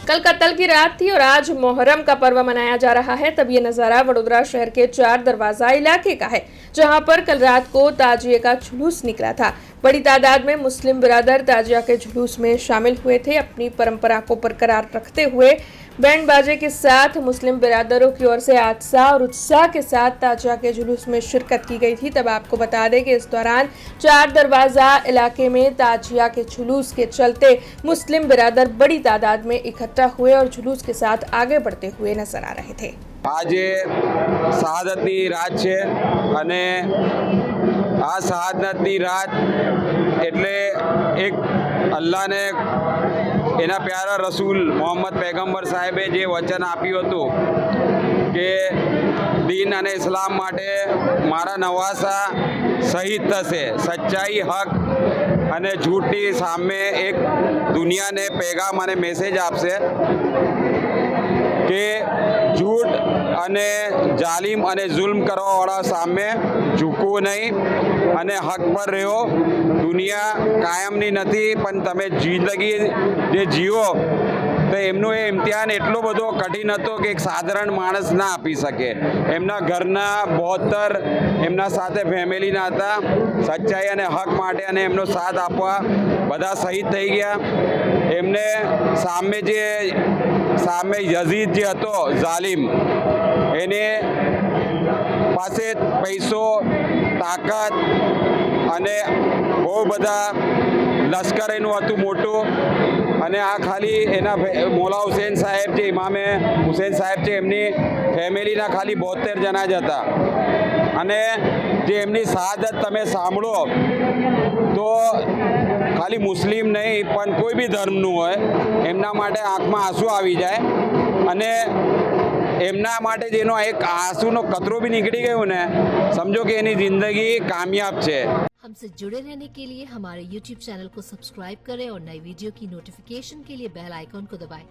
कल कत्ल की रात थी और आज मोहर्रम का पर्व मनाया जा रहा है। तब ये नज़ारा वडोदरा शहर के 4 दरवाजा इलाके का है, जहां पर कल रात को ताजिए का जुलूस निकला था। बड़ी तादाद में मुस्लिम बिरादर ताजिया के जुलूस में शामिल हुए थे। अपनी परंपरा को बरकरार रखते हुए बैंड बाजे के साथ मुस्लिम बिरादरों की ओर से आत्साह और उत्साह के साथ ताजिया के जुलूस में शिरकत की गई थी। तब आपको बता दें कि इस दौरान 4 दरवाजा इलाके में ताजिया के जुलूस के चलते मुस्लिम बिरादर बड़ी तादाद में इकट्ठा हुए और जुलूस के साथ आगे बढ़ते हुए नजर आ रहे थे। આજે શહાદતની રાત છે અને આ શહાદતની રાત એટલે એક અલ્લાહને એના પ્યારા રસૂલ મોહમ્મદ પૈગંબર સાહેબે જે વચન આપ્યું હતું કે દીન અને ઇસ્લામ માટે મારા નવાસા શહીદ થશે, સચ્ચાઈ હક અને झूठની સામે એક દુનિયાને પેગામ અને મેસેજ આપશે કે झूठ અને જાલિમ અને જુલ્મ કરવાવાળા સામે ઝૂકવું નહીં અને હક પર રહ્યો। દુનિયા કાયમની નથી, પણ તમે જિંદગી જે જીવો તો એમનો એ ઇમ્તિહાન એટલો બધો કઠિન હતો કે એક સાધારણ માણસ ના આપી શકે। એમના ઘરના 72 એમના સાથે ફેમિલીના હતા, સચ્ચાઈ અને હક માટે અને એમનો સાથ આપવા બધા શહીદ થઈ ગયા। એમને સામે યઝીદ જે હતો જાલિમ, એને પાસે પૈસો, તાકાત અને બહુ બધા લશ્કર એનું હતું મોટું। અને આ ખાલી એના મોલા હુસેન સાહેબ જે ઇમામે હુસેન સાહેબ છે એમની ફેમિલીના ખાલી 72 જણા જ હતા। અને જે એમની શહાદત તમે સાંભળો તો ખાલી મુસ્લિમ નહીં પણ કોઈ બી ધર્મનું હોય એમના માટે આંખમાં આંસુ આવી જાય। અને એમના માટે જેનો એક આંસુનો કતરો भी નીકળી ગયો ને, સમજો કે એની જિંદગી कामयाब છે। हमसे जुड़े रहने के लिए हमारे YouTube चैनल को सब्सक्राइब करें और नई वीडियो की नोटिफिकेशन के लिए बेल आइकॉन को दबाएं।